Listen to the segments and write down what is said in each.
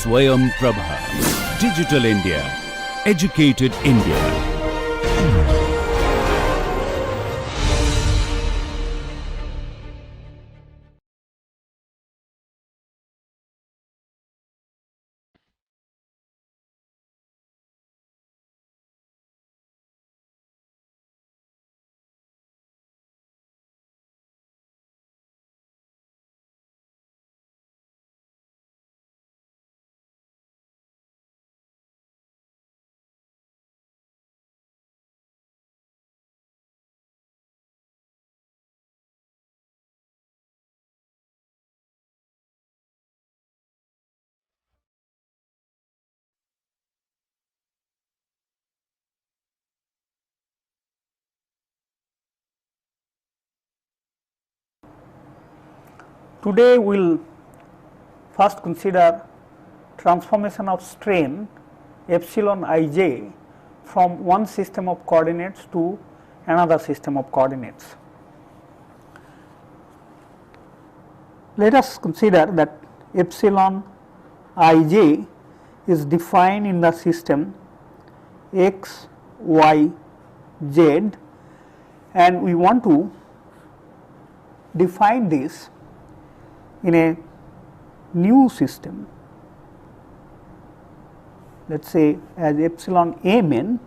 Swayam Prabha. Digital India. Educated India. Today we will first consider transformation of strain epsilon ij from one system of coordinates to another system of coordinates. Let us consider that epsilon ij is defined in the system x, y, z, and we want to define this in a new system, let us say as epsilon mn,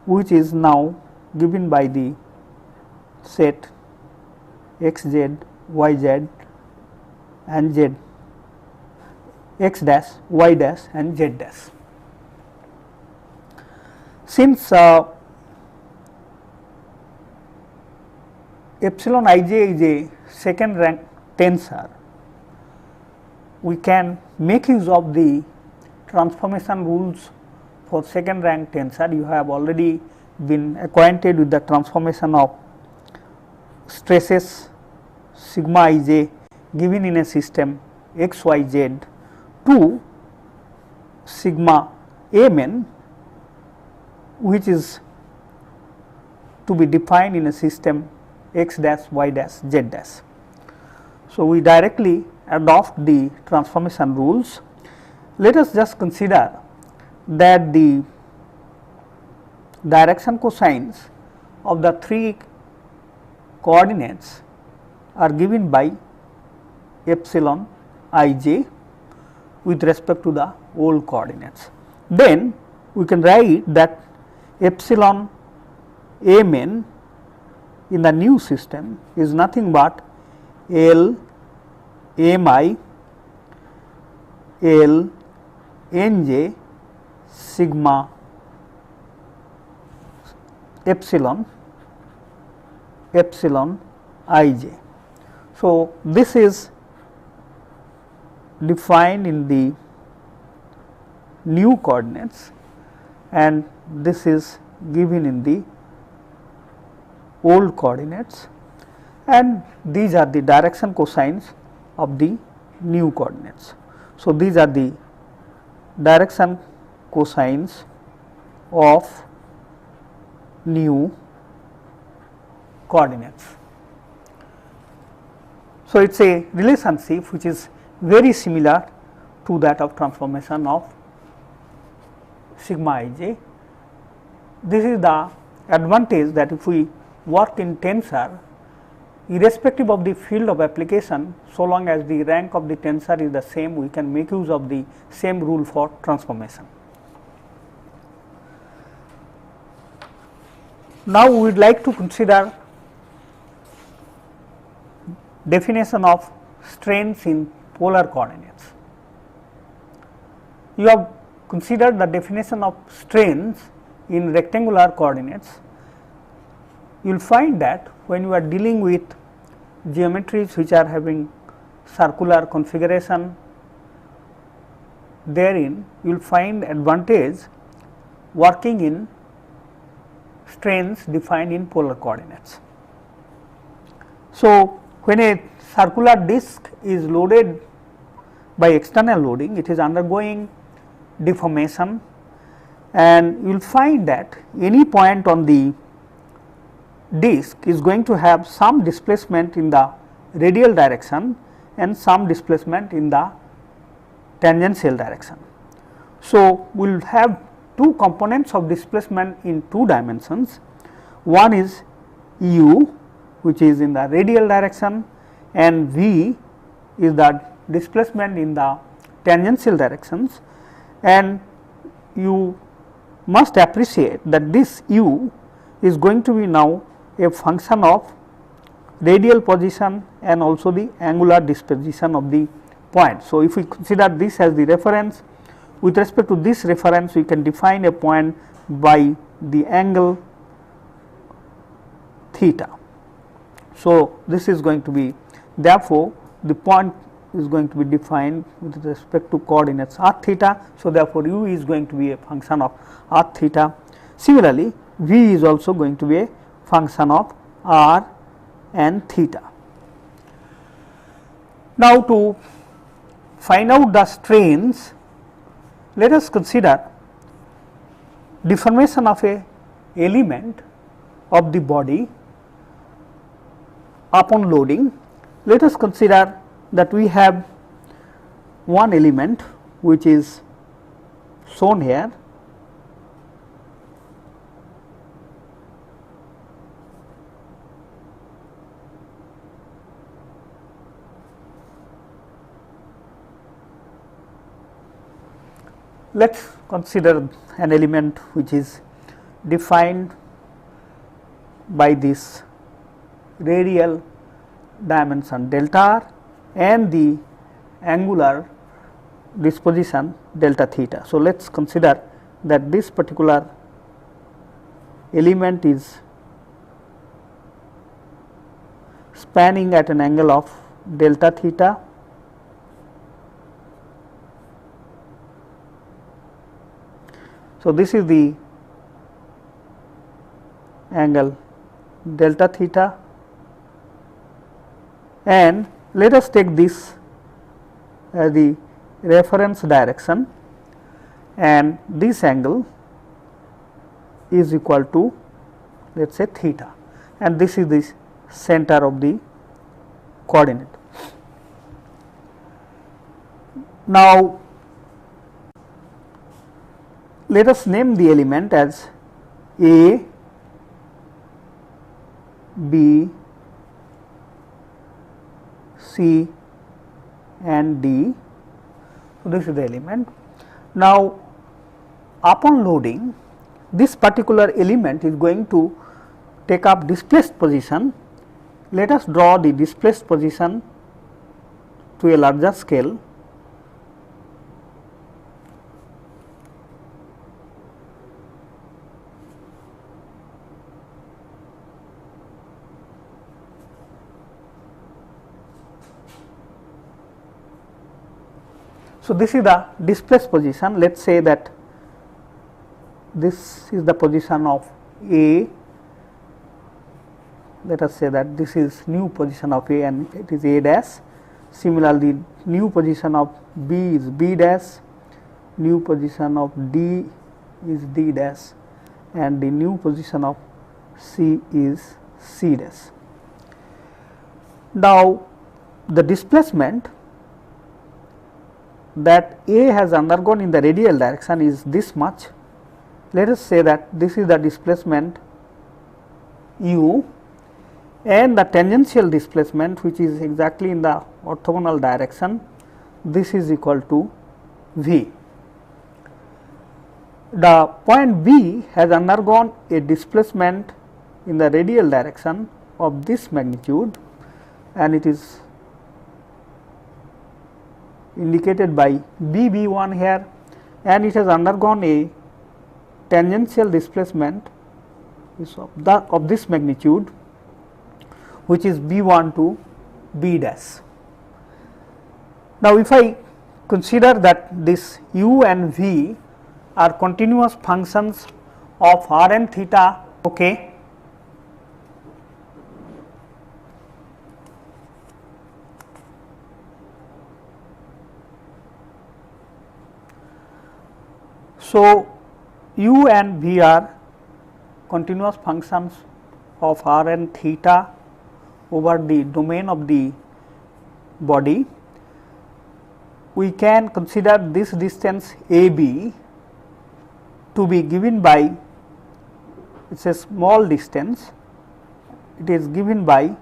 which is now given by the set x z, y z and z, x dash, y dash and z dash. Since epsilon ij is a second rank tensor, we can make use of the transformation rules for second rank tensor. You have already been acquainted with the transformation of stresses sigma ij given in a system x, y, z to sigma mn, which is to be defined in a system x dash, y dash, z dash. So, we directly adopt the transformation rules. Let us just consider that the direction cosines of the three coordinates are given by epsilon ij with respect to the old coordinates. Then we can write that epsilon mn in the new system is nothing but L mi L nj sigma epsilon ij. So, this is defined in the new coordinates and this is given in the old coordinates, and these are the direction cosines of the new coordinates. So, these are the direction cosines of new coordinates. So, it is a relationship which is very similar to that of transformation of sigma ij. This is the advantage that if we work in tensor, irrespective of the field of application, so long as the rank of the tensor is the same, we can make use of the same rule for transformation. Now, we would like to consider definition of strains in polar coordinates. You have considered the definition of strains in rectangular coordinates. You will find that when you are dealing with geometries which are having circular configuration, therein you will find advantage working in strains defined in polar coordinates. So, when a circular disc is loaded by external loading, it is undergoing deformation, and you will find that any point on the disc is going to have some displacement in the radial direction and some displacement in the tangential direction. So, we will have two components of displacement in two dimensions. One is u, which is in the radial direction, and v is the displacement in the tangential directions, and you must appreciate that this u is going to be now a function of radial position and also the angular disposition of the point. So, if we consider this as the reference, with respect to this reference we can define a point by the angle theta. So, this is going to be, therefore, the point is going to be defined with respect to coordinates r theta. So, therefore, u is going to be a function of r theta. Similarly, v is also going to be a function of r and theta. Now, to find out the strains, let us consider deformation of a element of the body upon loading. Let us consider that we have one element which is shown here, let us consider an element which is defined by this radial dimension delta r and the angular disposition delta theta. So, let us consider that this particular element is spanning at an angle of delta theta, so this is the angle delta theta, and let us take this as the reference direction, and this angle is equal to, let us say, theta, and this is the center of the coordinate. Now, let us name the element as A, B, C and D. So, this is the element. Now, upon loading, this particular element is going to take up displaced position. Let us draw the displaced position to a larger scale. So, this is the displaced position. Let us say that this is the position of A, let us say that this is new position of A and it is A dash. Similarly, new position of B is B dash, new position of D is D dash, and the new position of C is C dash. Now, the displacement that A has undergone in the radial direction is this much. Let us say that this is the displacement u, and the tangential displacement, which is exactly in the orthogonal direction, this is equal to v. The point B has undergone a displacement in the radial direction of this magnitude, and it is indicated by BB1 here, and it has undergone a tangential displacement of this magnitude, which is B1 to B dash. Now, if I consider that this u and v are continuous functions of r and theta, okay, so u and v are continuous functions of r and theta over the domain of the body. we can consider this distance AB to be given by, it is a small distance, it is given by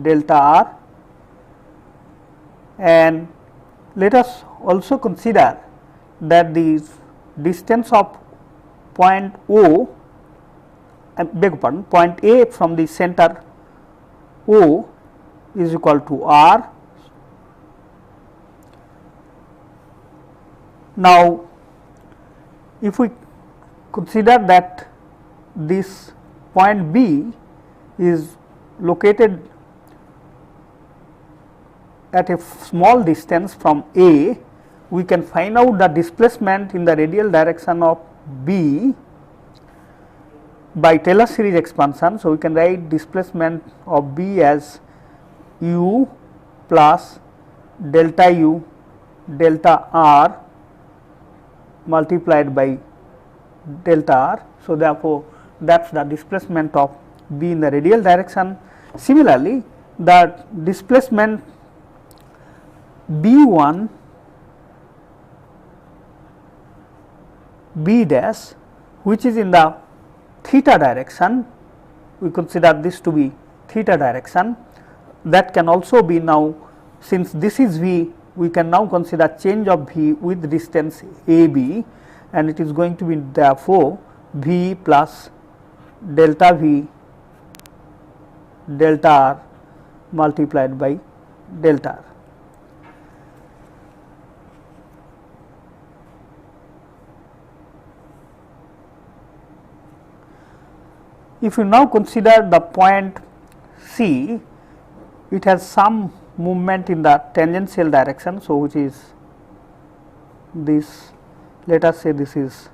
delta r, and let us also consider that the distance of point O, point A from the center O is equal to r. Now, if we consider that this point B is located at a small distance from A, we can find out the displacement in the radial direction of B by Taylor series expansion. So, we can write displacement of B as u plus delta u delta r multiplied by delta r. So, therefore, that is the displacement of B in the radial direction. Similarly, the displacement B1 B dash, which is in the theta direction, we consider this to be theta direction, that can also be now, since this is V, we can now consider change of V with distance AB, and it is going to be therefore V plus delta V delta R multiplied by delta R. If you now consider the point C, it has some movement in the tangential direction. So, which is this, let us say this is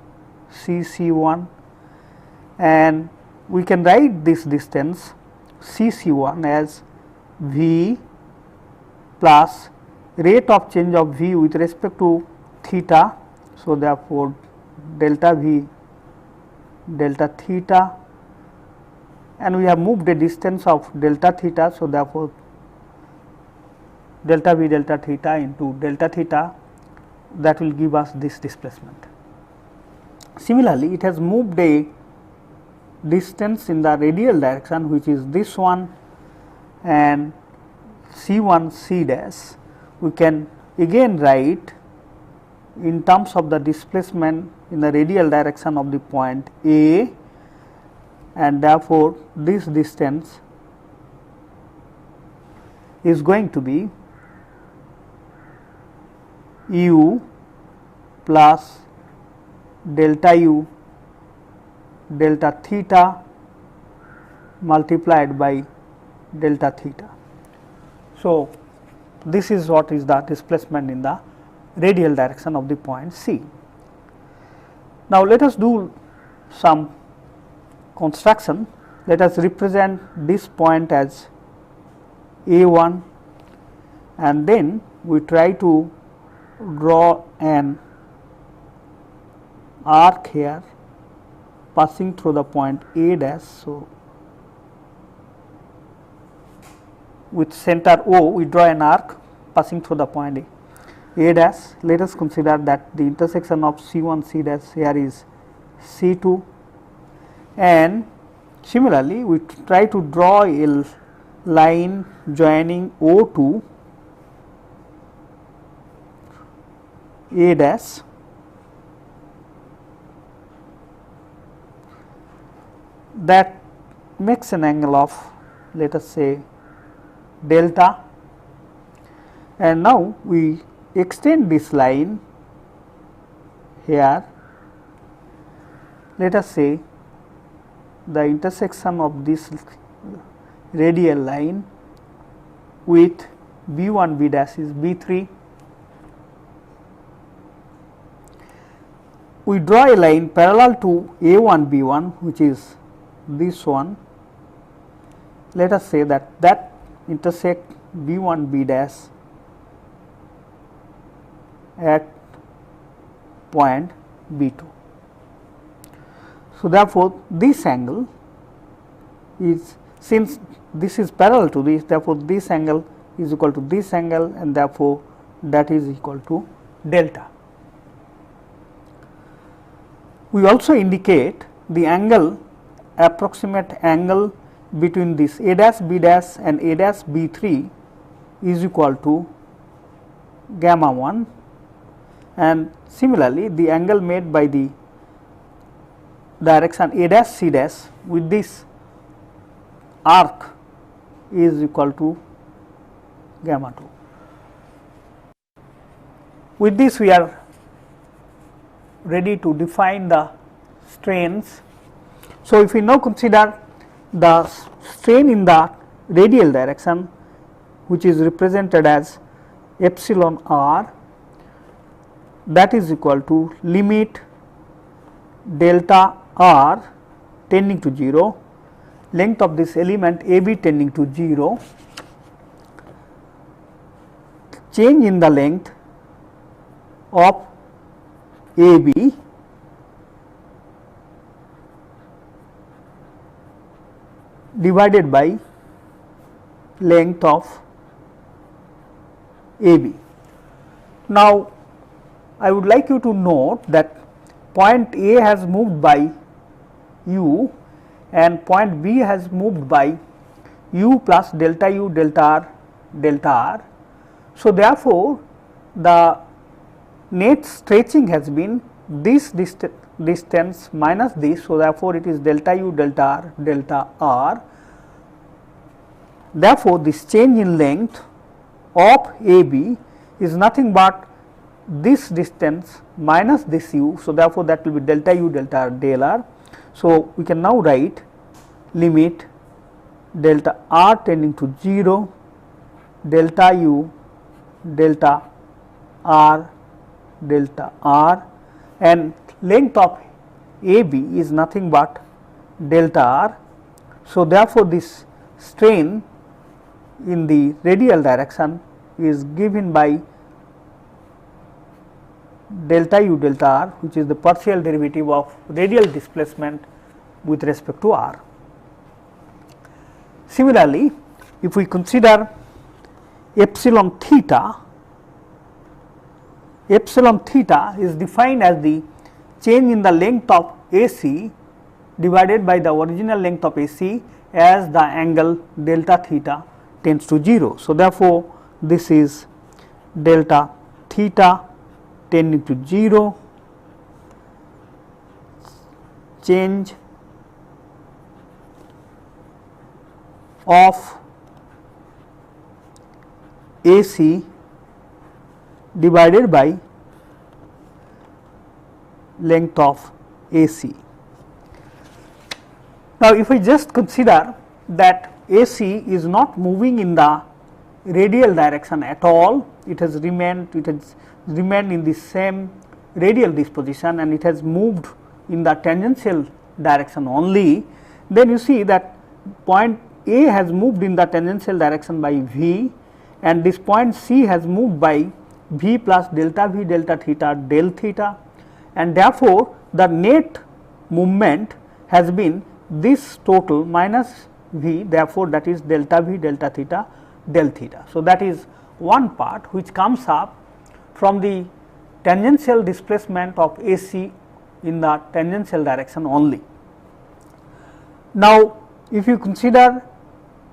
CC1, and we can write this distance CC1 as V plus rate of change of V with respect to theta. So, therefore, delta V delta theta, and we have moved a distance of delta theta. So, therefore, delta V delta theta into delta theta, that will give us this displacement. Similarly, it has moved a distance in the radial direction, which is this one, and C1 C dash, we can again write in terms of the displacement in the radial direction of the point A, and therefore, this distance is going to be u plus delta u delta theta multiplied by delta theta. So, this is what is the displacement in the radial direction of the point C. Now, let us do some construction. Let us represent this point as A1, and then we try to draw an arc here passing through the point A dash. So, with center O, we draw an arc passing through the point A dash. Let us consider that the intersection of C1 C dash here is C2, and similarly we try to draw a line joining O to A dash. That makes an angle of, let us say, delta, and now we extend this line here. Let us say the intersection of this radial line with B1 B dash is B3. We draw a line parallel to A1 B1, which is this one. Let us say that that intersect B1 B dash at point B2. So, therefore, this angle is, since this is parallel to this, therefore, this angle is equal to this angle, and therefore, that is equal to delta. We also indicate the angle, approximate angle between this A dash B dash and A dash B3 is equal to gamma 1, and similarly the angle made by the direction A dash C dash with this arc is equal to gamma 2. With this we are ready to define the strains. So, if we now consider the strain in the radial direction, which is represented as epsilon r, that is equal to limit delta r tending to 0, length of this element AB tending to 0, change in the length of AB divided by length of AB. Now, I would like you to note that point A has moved by u and point B has moved by u plus delta u delta r. So, therefore, the net stretching has been this distance minus this. So, therefore, it is delta u delta r. Therefore, this change in length of AB is nothing but this distance minus this u. So, therefore, that will be delta u delta r del r. So, we can now write limit delta r tending to 0, delta u delta r, and length of AB is nothing but delta r. So, therefore, this strain in the radial direction is given by delta u delta r, which is the partial derivative of radial displacement with respect to r. Similarly, if we consider epsilon theta is defined as the change in the length of AC divided by the original length of AC as the angle delta theta tends to 0. So, therefore, this is delta theta tending to 0, change of AC divided by length of AC. Now, if we just consider that AC is not moving in the radial direction at all, it has remained in the same radial disposition and it has moved in the tangential direction only, then you see that point A has moved in the tangential direction by V, and this point C has moved by V plus delta V delta theta del theta, and therefore, the net movement has been this total minus V, therefore, that is delta V delta theta del theta. So, that is one part which comes up from the tangential displacement of AC in the tangential direction only. Now, if you consider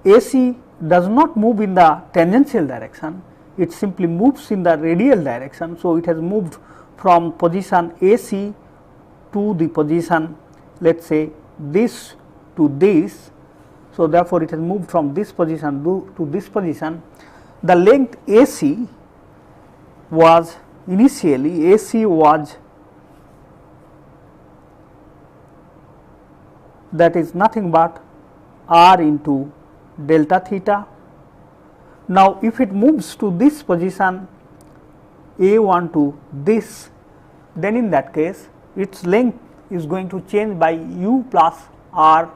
AC does not move in the tangential direction, it simply moves in the radial direction. So, it has moved from position AC to the position, let us say this to this. So, therefore, it has moved from this position to this position. The length AC was initially that is nothing but r into delta theta. Now, if it moves to this position A1 to this, then in that case its length is going to change by u plus r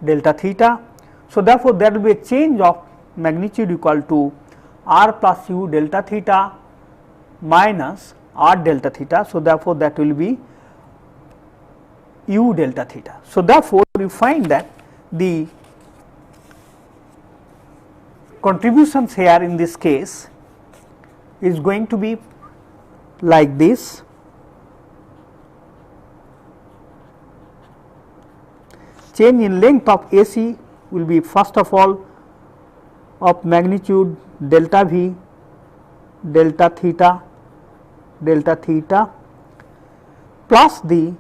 delta theta. So, therefore, there will be a change of magnitude equal to r plus u delta theta minus r delta theta. So, therefore, that will be u delta theta. So, therefore, you find that the contributions here in this case is going to be like this. Change in length of AC will be first of all of magnitude delta V, delta theta plus the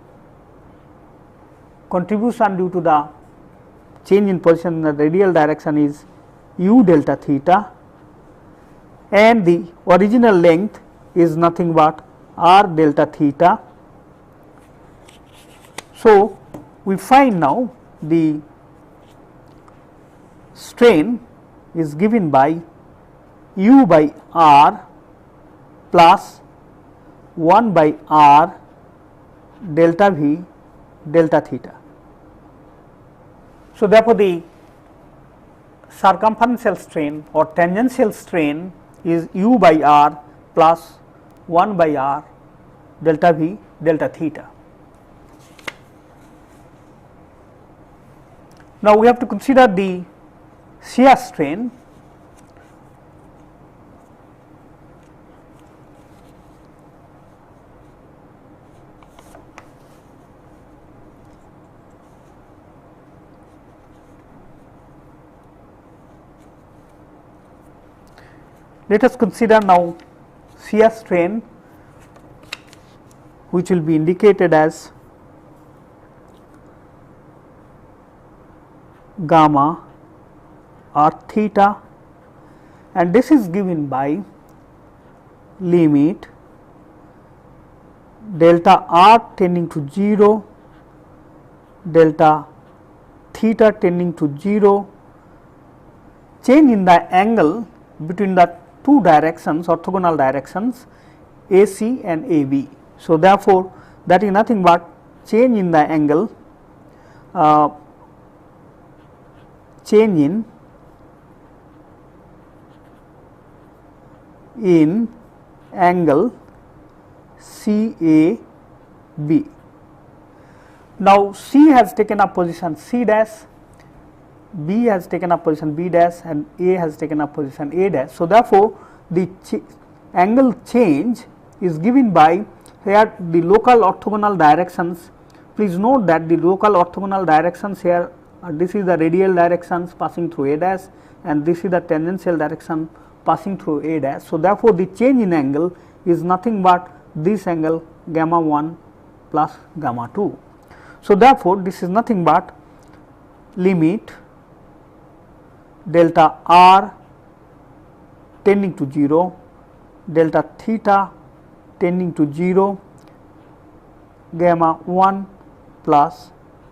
contribution due to the change in position in the radial direction is u delta theta, and the original length is nothing but r delta theta. So, we find now the strain is given by u by r plus 1 by r delta V delta theta. So, therefore, the circumferential strain or tangential strain is u by r plus 1 by r delta V delta theta. Now, we have to consider the shear strain. Let us consider now shear strain, which will be indicated as gamma r theta, and this is given by limit delta r tending to 0, delta theta tending to 0, change in the angle between the two directions, orthogonal directions AC and AB. So, therefore, that is nothing but change in the angle, change in angle CAB. Now, C has taken up position C dash, B has taken up position B dash, and A has taken up position A dash. So, therefore, the angle change is given by here the local orthogonal directions. Please note that the local orthogonal directions here, this is the radial directions passing through A dash, and this is the tangential direction passing through A dash. So, therefore, the change in angle is nothing but this angle gamma 1 plus gamma 2. So, therefore, this is nothing but limit delta r tending to 0, delta theta tending to 0, gamma 1 plus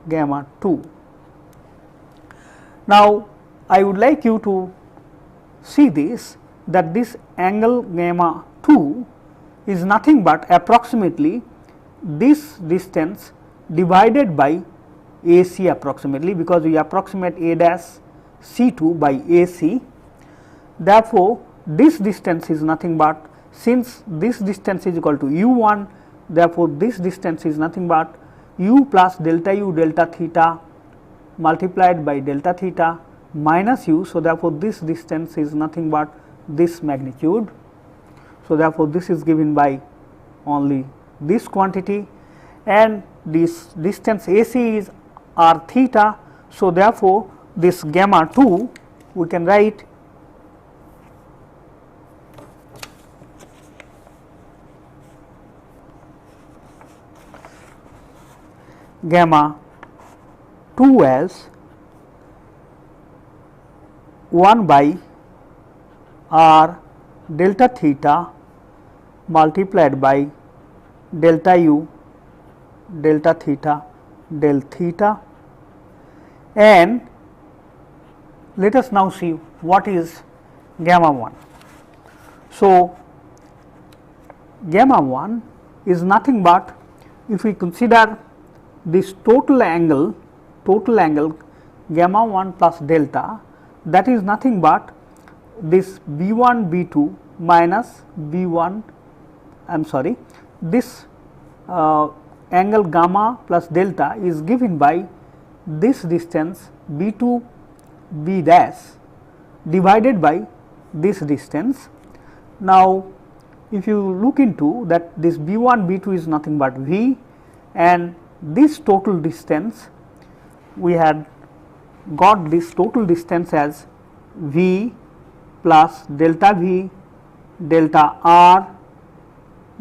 gamma 2. Now, I would like you to see this, that this angle gamma 2 is nothing but approximately this distance divided by AC approximately, because we approximate A dash C2 by AC. Therefore, this distance is nothing but, since this distance is equal to u1, therefore, this distance is nothing but u plus delta u delta theta multiplied by delta theta minus u. So, therefore, this distance is nothing but this magnitude. So, therefore, this is given by only this quantity, and this distance AC is r theta. So, therefore, this gamma 2 we can write gamma 2 as 1 by r delta theta multiplied by delta u delta theta del theta. And let us now see what is gamma 1. So, gamma 1 is nothing but, if we consider this total angle gamma 1 plus delta, that is nothing but this B1 B2 minus B1, I am sorry, this angle gamma plus delta is given by this distance B2 B dash divided by this distance. Now, if you look into that, this B1 B2 is nothing but V, and this total distance, we had got this total distance as V plus delta V delta R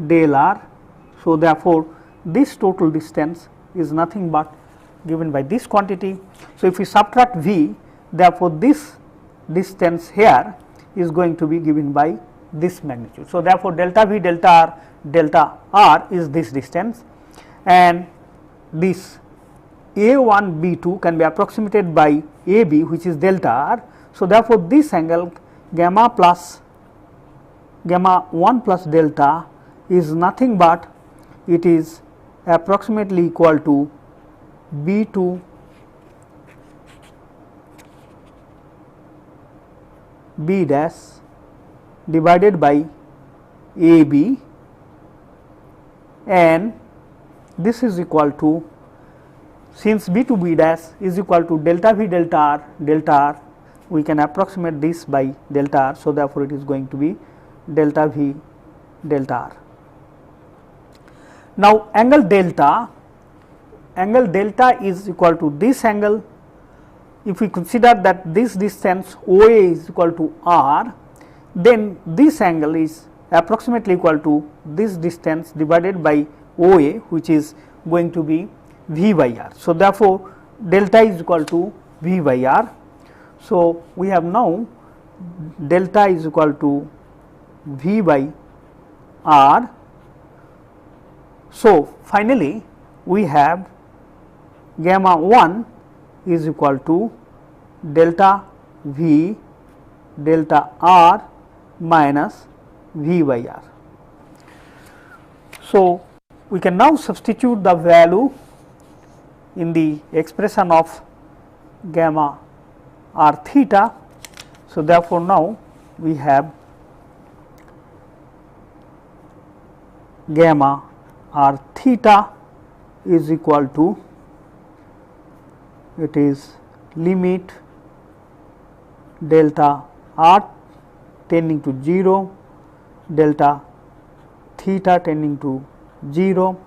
del R. So, therefore, this total distance is nothing but given by this quantity. So, if we subtract V, therefore, this distance here is going to be given by this magnitude. So, therefore, delta V delta R is this distance, and this A1 B2 can be approximated by AB, which is delta R. So, therefore, this angle gamma 1 plus delta is nothing but it is approximately equal to B2 B dash divided by AB, and this is equal to, since B2 B dash is equal to delta V delta R, we can approximate this by delta R. So, therefore, it is going to be delta V delta R. Now, angle delta is equal to this angle. If we consider that this distance OA is equal to R, then this angle is approximately equal to this distance divided by OA, which is going to be V by R. So, therefore, delta is equal to V by R. So, we have now delta is equal to V by R. So, finally, we have gamma 1 is equal to delta V delta R minus V by R. So, we can now substitute the value in the expression of gamma R theta. So, therefore, now we have gamma R theta is equal to, it is limit delta R tending to 0, delta theta tending to 0,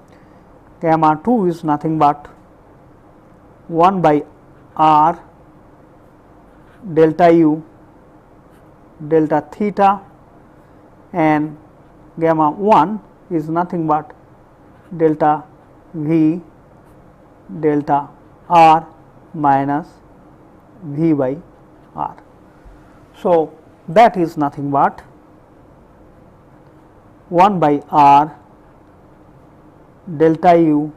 gamma 2 is nothing but 1 by R delta U delta theta, and gamma 1 is nothing but delta V delta R minus V by R. So, that is nothing but 1 by R delta U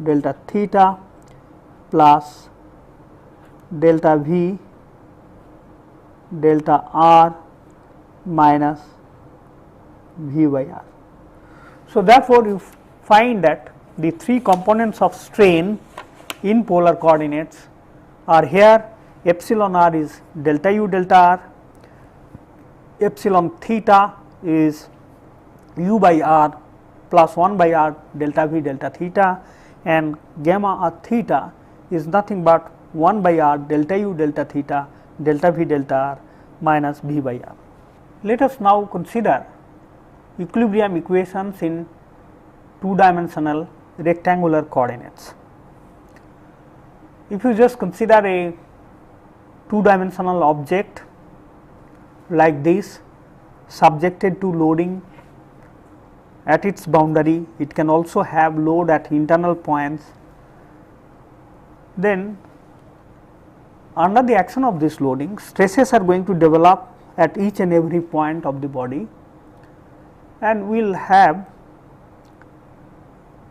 delta theta plus delta V delta R minus V by R. So, therefore, you find that the three components of strain in polar coordinates are here. Epsilon r is delta U delta R, epsilon theta is U by R plus 1 by R delta V delta theta, and gamma r theta is nothing but 1 by R delta U delta theta delta V delta R minus V by R. Let us now consider equilibrium equations in two-dimensional rectangular coordinates. If you just consider a two-dimensional object like this subjected to loading at its boundary, it can also have load at internal points. Then under the action of this loading, stresses are going to develop at each and every point of the body, and we will have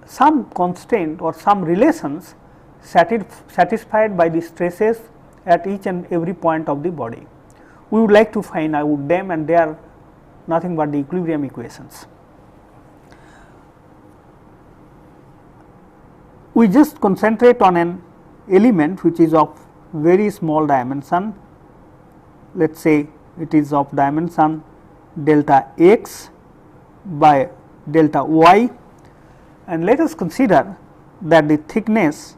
some constraint or some relations satisfied by the stresses at each and every point of the body. We would like to find out them, and they are nothing but the equilibrium equations. We just concentrate on an element which is of very small dimension. Let us say it is of dimension delta x by delta y, and let us consider that the thickness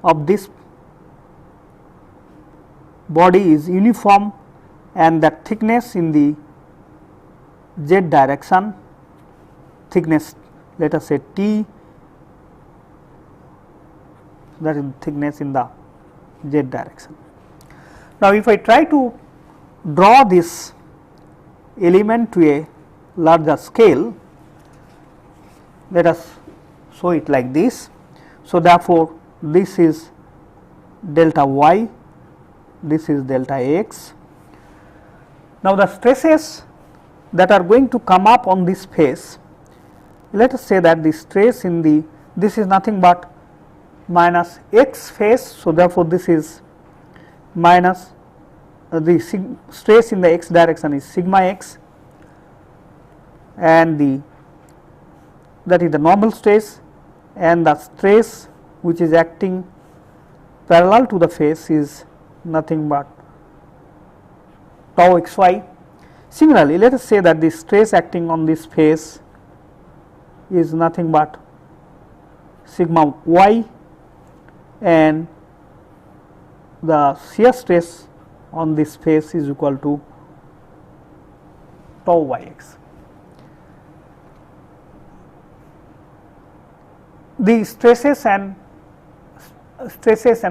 of this body is uniform, and that thickness in the z direction, thickness let us say T, that is thickness in the z direction. Now, if I try to draw this element to a larger scale, let us show it like this. So, therefore, this is delta y, this is delta x. Now, the stresses that are going to come up on this face, let us say that the stress in the, this is nothing but minus x face. So, therefore, this is minus the stress in the x direction is sigma x, and the, that is the normal stress, and the stress which is acting parallel to the face is nothing but tau xy. Similarly, let us say that the stress acting on this face is nothing but sigma y, and the shear stress on this face is equal to tau yx. The stresses and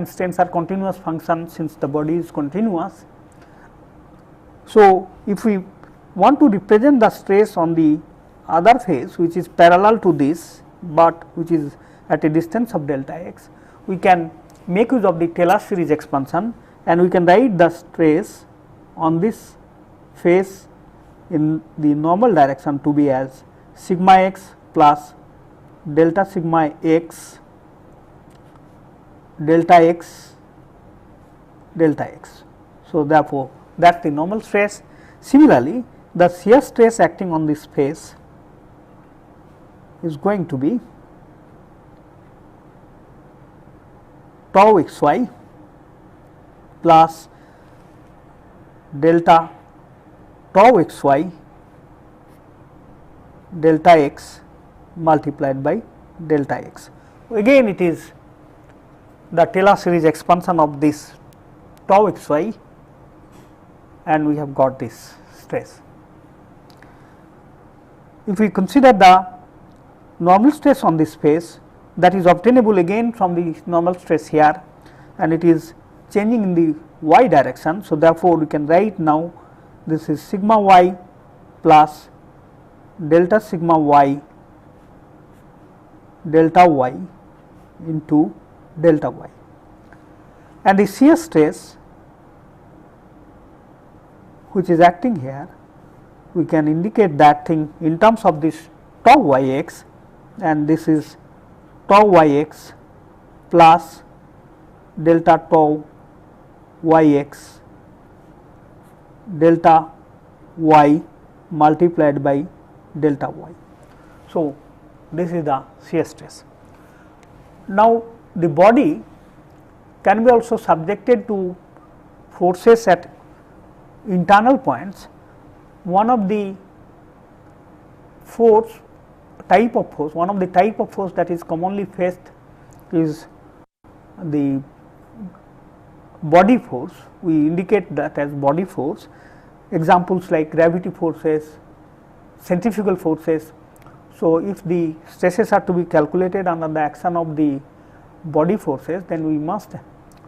strains are continuous functions, since the body is continuous. So, if we want to represent the stress on the other face which is parallel to this, but which is at a distance of delta x, we can make use of the Taylor series expansion, and we can write the stress on this face in the normal direction to be as sigma x plus delta sigma x delta x delta x. So, therefore, that is the normal stress. Similarly, the shear stress acting on this face is going to be tau xy plus delta tau xy delta x multiplied by delta x. Again, it is the Taylor series expansion of this tau xy, and we have got this stress. If we consider the normal stress on this face, that is obtainable again from the normal stress here, and it is changing in the y direction. So, therefore, we can write now this is sigma y plus delta sigma y delta y into delta y, and the shear stress which is acting here, we can indicate that thing in terms of this tau yx, and this is tau yx plus delta tau yx delta y multiplied by delta y. So, this is the shear stress. Now, the body can be also subjected to forces at internal points. One of the type of force that is commonly faced is the body force. We indicate that as body force. Examples like gravity forces, centrifugal forces. So, if the stresses are to be calculated under the action of the body forces, then we must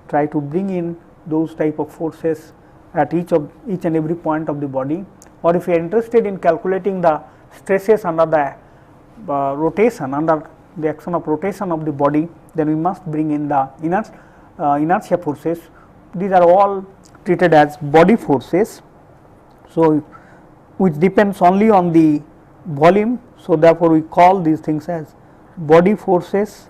try to bring in those type of forces at each and every point of the body. Or if we are interested in calculating the stresses under the rotation, under the action of rotation of the body, then we must bring in the inertia forces. These are all treated as body forces. So, which depends only on the volume. So, therefore, we call these things as body forces.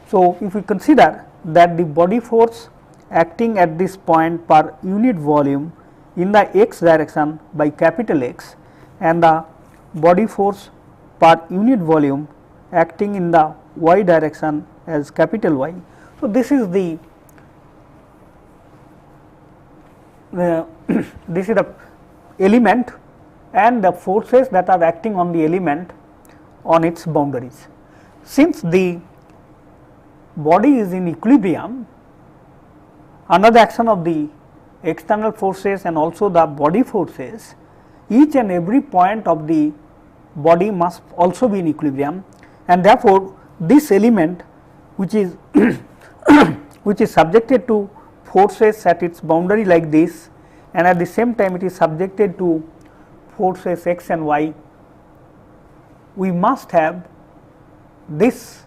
So, if we consider that the body force acting at this point per unit volume in the x direction by capital X, and the body force per unit volume acting in the y direction as capital Y. So, this is the this is the element and the forces that are acting on the element on its boundaries. Since the body is in equilibrium under the action of the external forces and also the body forces, each and every point of the body must also be in equilibrium, and therefore, this element which is which is subjected to forces at its boundary like this, and at the same time it is subjected to forces x and y, we must have this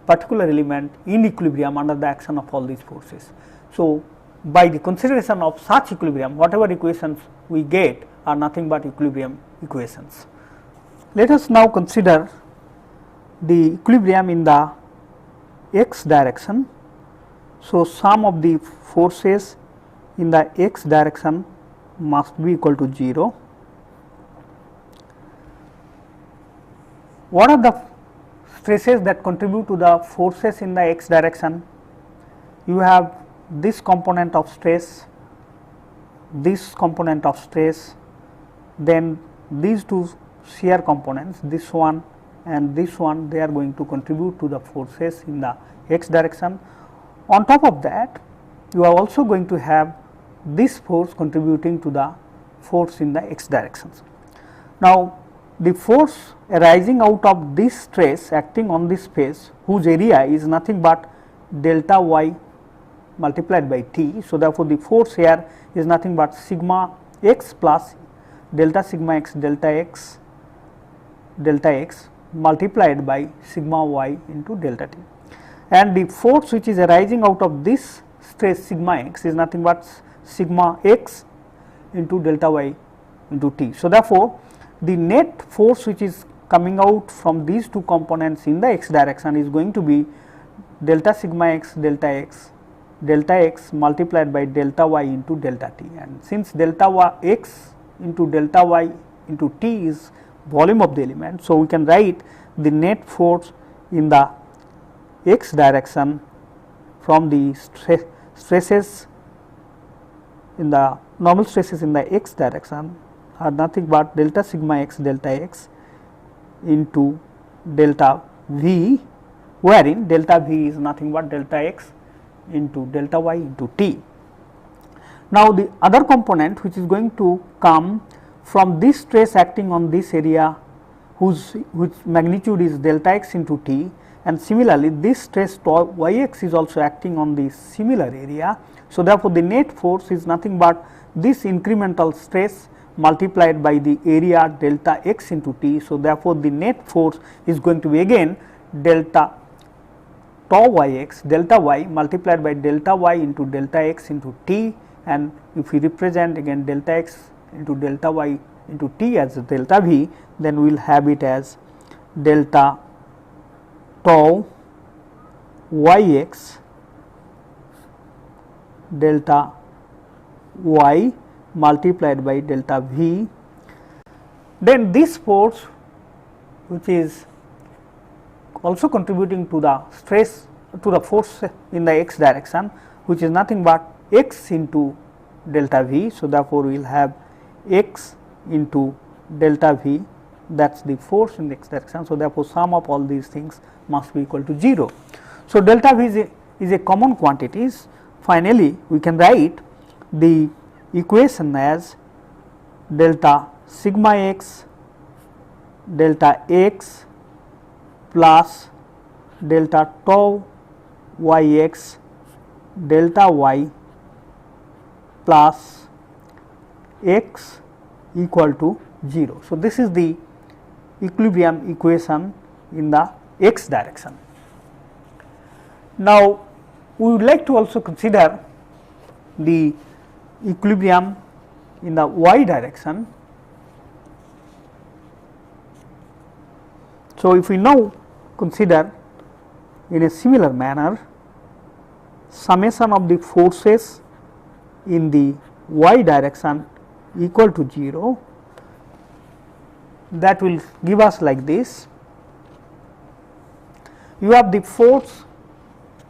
particular element in equilibrium under the action of all these forces. So, by the consideration of such equilibrium, whatever equations we get are nothing but equilibrium equations. Let us now consider the equilibrium in the x direction. So, sum of the forces in the x direction must be equal to 0. What are the stresses that contribute to the forces in the x direction? You have this component of stress, this component of stress, then these two shear components, this one and this one, they are going to contribute to the forces in the x direction. On top of that, you are also going to have this force contributing to the force in the x directions. Now, the force arising out of this stress acting on this face, whose area is nothing but delta y multiplied by t. So, therefore, the force here is nothing but sigma x plus delta sigma x delta x multiplied by sigma y into delta t, and the force which is arising out of this stress sigma x is nothing but sigma x into delta y into t. So, therefore, the net force which is coming out from these two components in the x direction is going to be delta sigma x delta x multiplied by delta y into delta t, and since delta y x into delta y into t is volume of the element. So, we can write the net force in the x direction from the stresses in the normal stresses in the x direction are nothing but delta sigma x delta x into delta v, wherein delta v is nothing but delta x into delta y into t. Now, the other component which is going to come from this stress acting on this area whose magnitude is delta x into t, and similarly this stress y x is also acting on the similar area. So, therefore, the net force is nothing but this incremental stress multiplied by the area delta x into t. So, therefore, the net force is going to be again delta tau y x delta y multiplied by delta y into delta x into t, and if we represent again delta x into delta y into t as delta v, then we will have it as delta tau y x delta y multiplied by delta v. Then this force which is also contributing to the stress to the force in the x direction, which is nothing but x into delta v. So, therefore, we will have x into delta v, that is the force in the x direction. So, therefore, sum of all these things must be equal to 0. So, delta v is a common quantity. Finally, we can write the equation as delta sigma x delta x plus delta tau y x delta y plus x equal to 0. So, this is the equilibrium equation in the x direction. Now, we would like to also consider the equilibrium in the y direction. So, if we now consider in a similar manner summation of the forces in the y direction equal to 0, that will give us like this. You have the force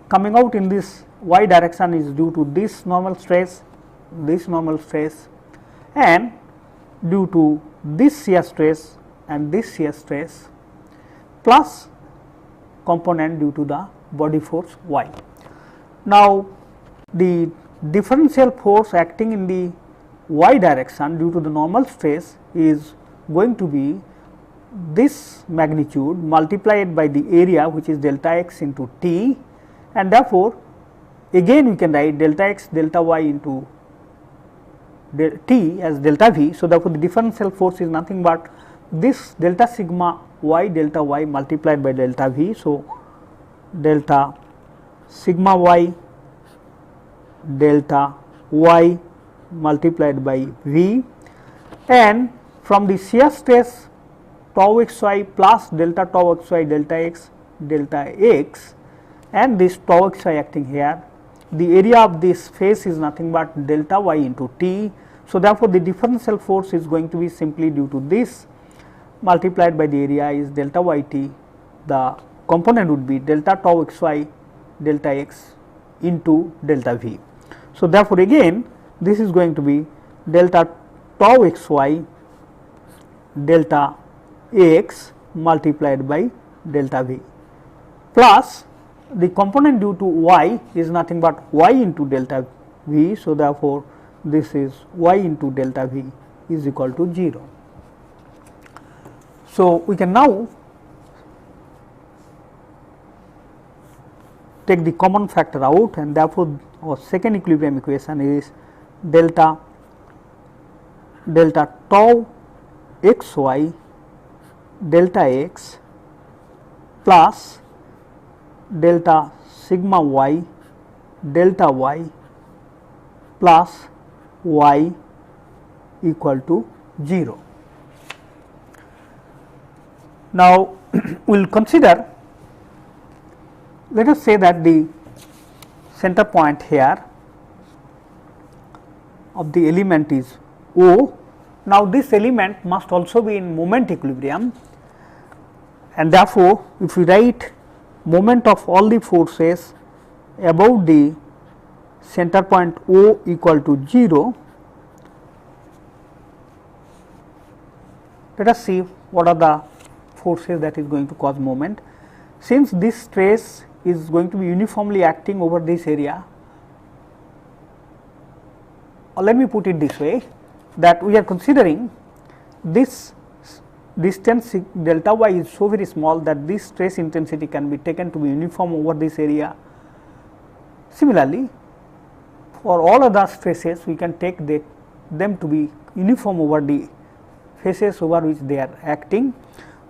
coming out in this y direction is due to this normal stress, and due to this shear stress and this shear stress, plus component due to the body force y. Now, the differential force acting in the y direction due to the normal stress is going to be this magnitude multiplied by the area, which is delta x into t, and therefore, again we can write delta x delta y into t as delta v. So, therefore, the differential force is nothing but this delta sigma y delta y multiplied by delta v. So, delta sigma y delta y multiplied by v, and from the shear stress tau xy plus delta tau xy delta x and this tau xy acting here, the area of this face is nothing but delta y into t. So, therefore, the differential force is going to be simply due to this multiplied by the area is delta y t. The component would be delta tau xy delta x into delta v. So, therefore, again this is going to be delta tau xy delta x multiplied by delta v plus the component due to y is nothing but y into delta v. So, therefore, this is y into delta v is equal to 0. So, we can now take the common factor out, and therefore, our second equilibrium equation is delta tau xy delta x plus delta sigma y delta y plus y equal to 0. Now, we will consider, let us say that the center point here of the element is O. Now, this element must also be in moment equilibrium, and therefore, if we write moment of all the forces about the center point O equal to 0, let us see what are the forces that is going to cause moment. Since this stress is going to be uniformly acting over this area, or let me put it this way, that we are considering this distance delta y is so very small that this stress intensity can be taken to be uniform over this area. Similarly, for all other stresses we can take them to be uniform over the faces over which they are acting.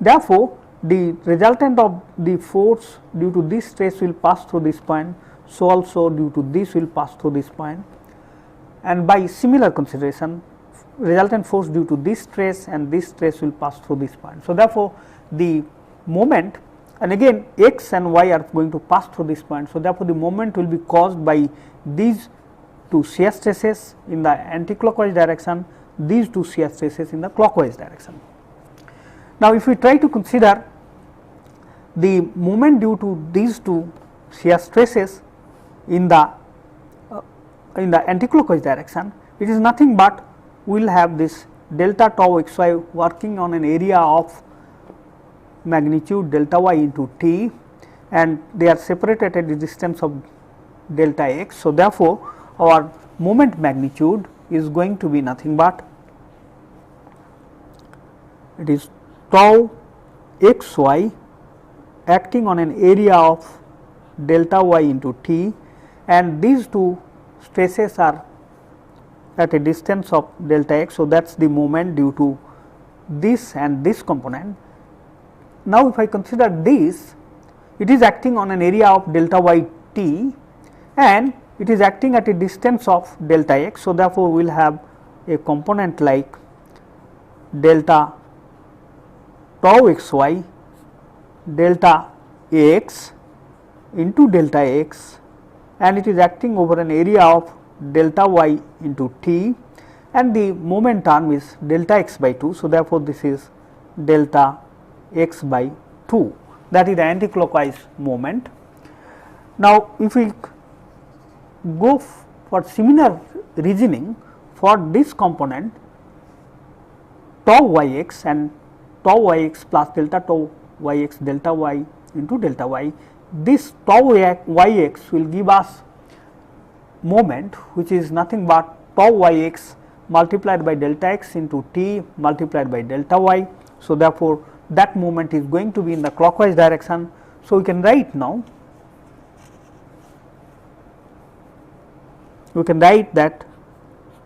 Therefore, the resultant of the force due to this stress will pass through this point, so also due to this will pass through this point, and by similar consideration resultant force due to this stress and this stress will pass through this point. So, therefore, the moment, and again x and y are going to pass through this point. So, therefore, the moment will be caused by these two shear stresses in the anti-clockwise direction, these two shear stresses in the clockwise direction. Now, if we try to consider the moment due to these two shear stresses in the anti-clockwise direction, it is nothing but we will have this delta tau xy working on an area of magnitude delta y into t, and they are separated at the distance of delta x. So, therefore, our moment magnitude is going to be nothing but it is tau xy acting on an area of delta y into t, and these two stresses are at a distance of delta x. So, that is the moment due to this and this component. Now, if I consider this, it is acting on an area of delta y t and it is acting at a distance of delta x. So, therefore, we will have a component like delta tau xy delta x into delta x, and it is acting over an area of delta y into t, and the moment term is delta x by 2. So, therefore, this is delta x by 2, that is the anti-clockwise moment. Now, if we go for similar reasoning for this component tau yx and tau yx plus delta tau yx delta y into delta y, this tau yx will give us moment which is nothing but tau yx multiplied by delta x into t multiplied by delta y. So, therefore, that movement is going to be in the clockwise direction. So, we can write now, we can write that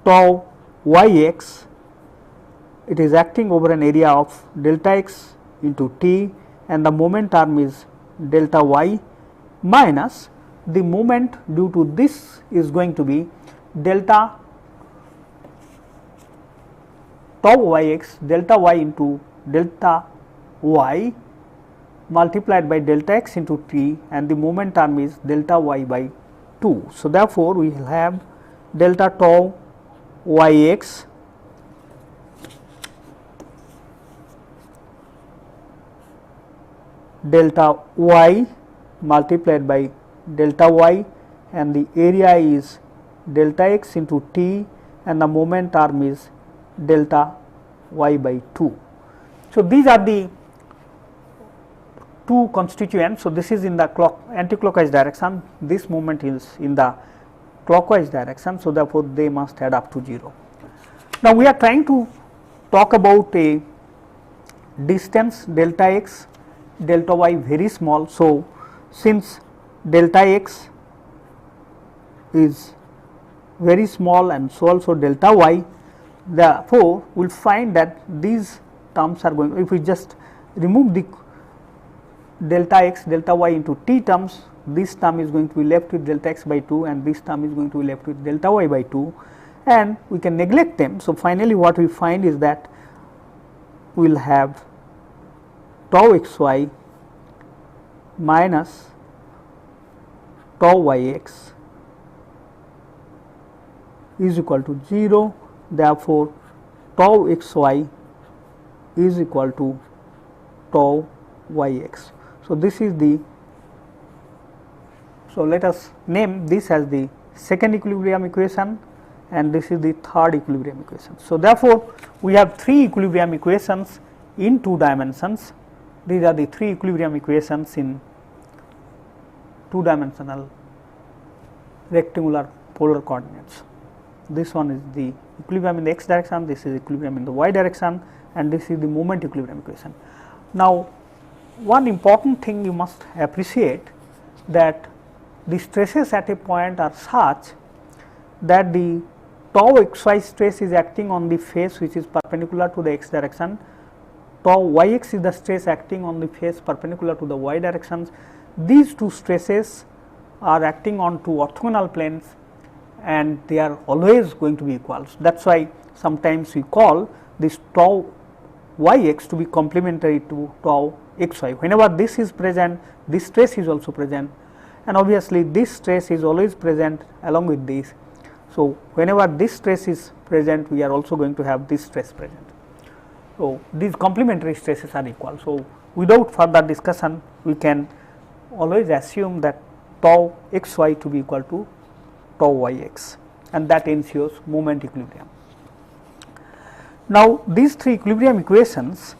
tau yx, it is acting over an area of delta x into t, and the moment arm is delta y minus the moment due to this is going to be delta tau yx delta y into delta y multiplied by delta x into t, and the moment term is delta y by 2. So, therefore, we will have delta tau yx delta y multiplied by delta y, and the area is delta x into t, and the moment arm is delta y by 2. So, these are the two constituents. So, this is in the anti-clockwise direction, this movement is in the clockwise direction. So, therefore, they must add up to 0. Now, we are trying to talk about a distance delta x, delta y very small. So, since delta x is very small and so also delta y, therefore, we will find that these terms are going, if we just remove the delta x delta y into t terms, this term is going to be left with delta x by 2 and this term is going to be left with delta y by 2, and we can neglect them. So, finally, what we find is that we will have tau xy minus tau yx is equal to 0. Therefore, tau xy is equal to tau yx. So, this is the, so let us name this as the second equilibrium equation and this is the third equilibrium equation. So, therefore, we have 3 equilibrium equations in 2 dimensions. These are the 3 equilibrium equations in 2 dimensional rectangular polar coordinates. This one is the equilibrium in the x direction, this is equilibrium in the y direction, and this is the moment equilibrium equation. Now, one important thing you must appreciate, that the stresses at a point are such that the tau xy stress is acting on the face which is perpendicular to the x direction, tau yx is the stress acting on the face perpendicular to the y directions. These two stresses are acting on 2 orthogonal planes and they are always going to be equal. So, that is why sometimes we call this tau yx to be complementary to tau xy. Whenever this is present, this stress is also present, and obviously this stress is always present along with this. So, whenever this stress is present, we are also going to have this stress present. So, these complementary stresses are equal. So, without further discussion, we can always assume that tau xy to be equal to tau yx, and that ensures moment equilibrium. Now, these 3 equilibrium equations,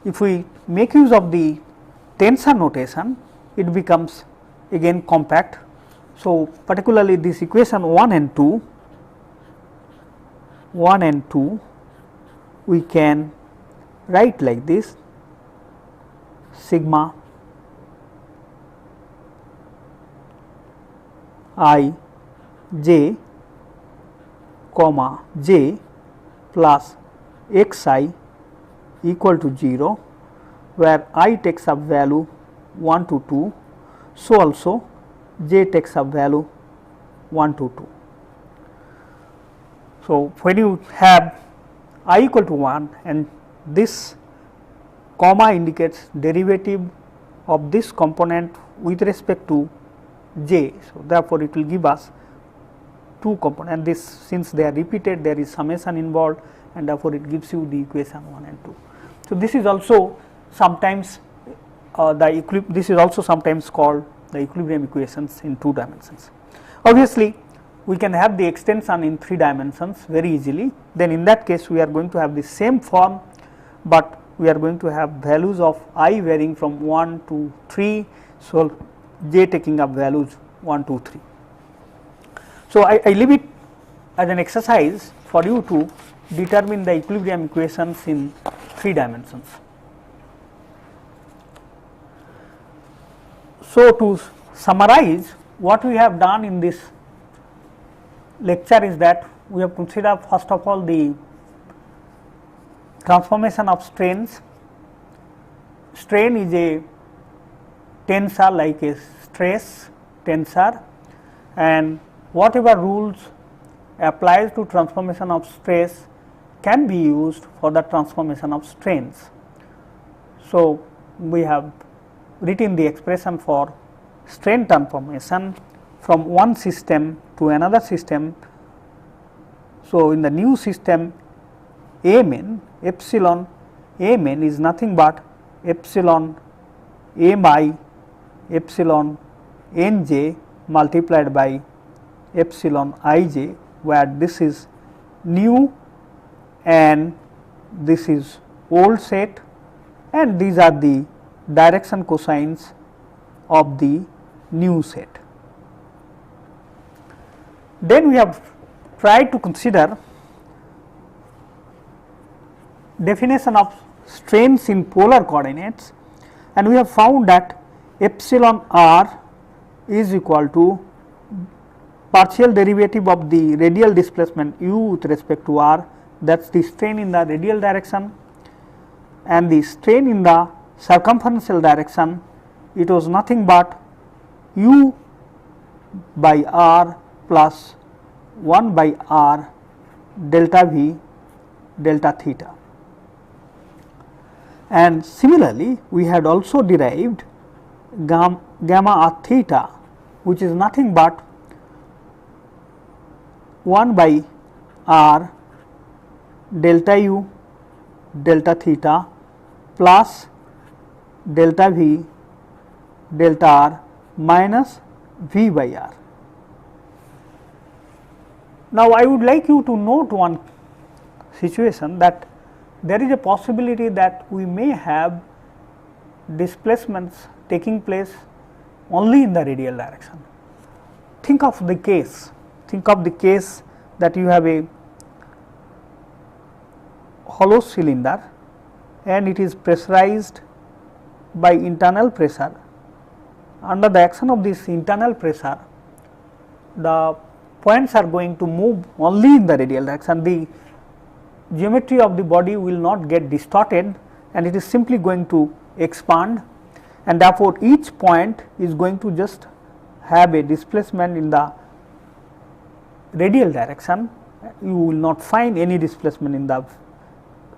if we make use of the tensor notation, it becomes again compact. So, particularly this equation 1 and 2, we can write like this: sigma I j comma j plus xi equal to 0, where I takes up value 1 to 2, so also j takes up value 1 to 2. So, when you have I equal to 1 and this comma indicates derivative of this component with respect to j. So, therefore, it will give us 2 components, and this, since they are repeated, there is summation involved, and therefore, it gives you the equation 1 and 2. So, this is also sometimes this is also sometimes called the equilibrium equations in 2 dimensions. Obviously, we can have the extension in 3 dimensions very easily. Then in that case, we are going to have the same form, but we are going to have values of I varying from 1 to 3. So, j taking up values 1, 2, 3. So, I leave it as an exercise for you to determine the equilibrium equations in 3 dimensions. So, to summarize, what we have done in this lecture is that we have considered first of all the transformation of strains. Strain is a tensor, like a stress tensor, and whatever rules applies to transformation of stress can be used for the transformation of strains. So, we have written the expression for strain transformation from one system to another system. So, in the new system, Amin, epsilon Amin is nothing but epsilon Mi epsilon Nj multiplied by epsilon Ij, where this is new and this is old set, and these are the direction cosines of the new set. Then we have tried to consider definition of strains in polar coordinates, and we have found that epsilon r is equal to partial derivative of the radial displacement u with respect to r, that is the strain in the radial direction, and the strain in the circumferential direction, it was nothing but u by r plus 1 by r delta v delta theta. And similarly, we had also derived gamma r theta, which is nothing but 1 by r delta u delta theta plus delta v delta r minus v by r. Now, I would like you to note one situation, that there is a possibility that we may have displacements taking place only in the radial direction. Think of the case that you have a hollow cylinder and it is pressurized by internal pressure. Under the action of this internal pressure, the points are going to move only in the radial direction. The geometry of the body will not get distorted and it is simply going to expand, and therefore, each point is going to just have a displacement in the radial direction. You will not find any displacement in the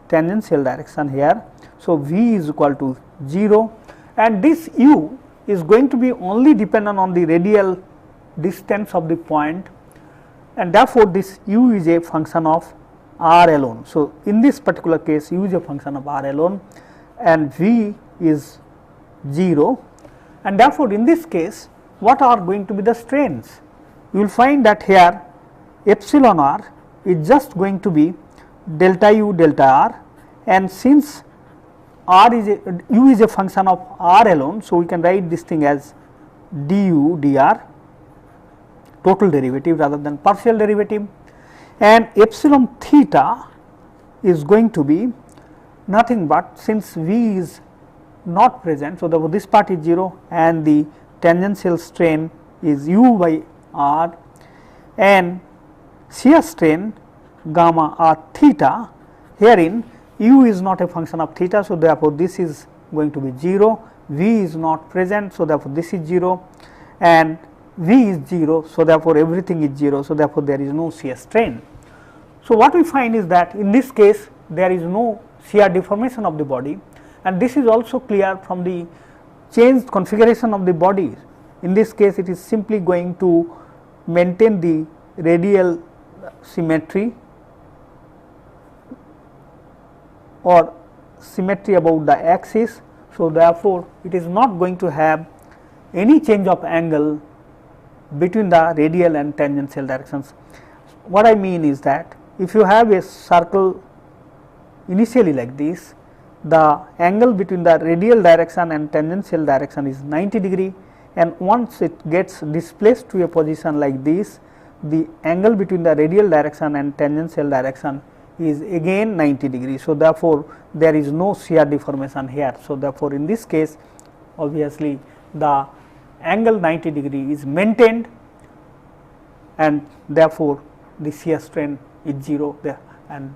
tangential direction here. So, v is equal to 0, and this u is going to be only dependent on the radial distance of the point, and therefore, this u is a function of r alone. So, in this particular case, u is a function of r alone and v is 0, and therefore, in this case, what are going to be the strains? You will find that here epsilon r is just going to be delta u delta r, and since u is a function of r alone, so we can write this thing as du dr, total derivative rather than partial derivative, and epsilon theta is going to be nothing but, since v is not present, so therefore, this part is 0 and the tangential strain is u by r, and shear strain gamma r theta, herein u is not a function of theta. So, therefore, this is going to be 0, v is not present. So, therefore, this is 0 and v is 0. So, therefore, everything is 0. So, therefore, there is no shear strain. So, what we find is that in this case there is no shear deformation of the body, and this is also clear from the changed configuration of the body. In this case, it is simply going to maintain the radial symmetry or symmetry about the axis. So, therefore, it is not going to have any change of angle between the radial and tangential directions. What I mean is that if you have a circle initially like this, the angle between the radial direction and tangential direction is 90 degree, and once it gets displaced to a position like this, the angle between the radial direction and tangential direction is again 90 degrees. So, therefore, there is no shear deformation here. So, therefore, in this case obviously the angle 90 degree is maintained, and therefore, the shear strain is 0 there, and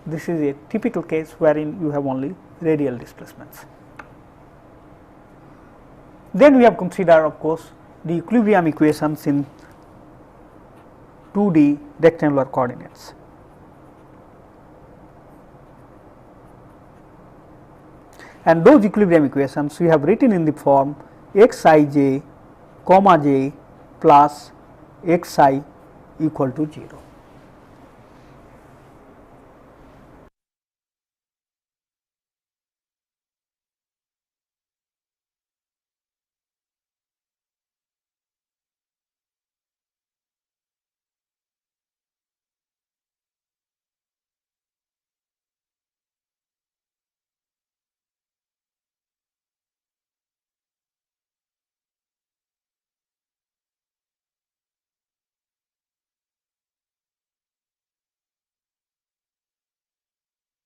this is a typical case wherein you have only radial displacements. Then we have considered, of course, the equilibrium equations in 2D rectangular coordinates. And those equilibrium equations we have written in the form xij, comma j plus xi equal to 0.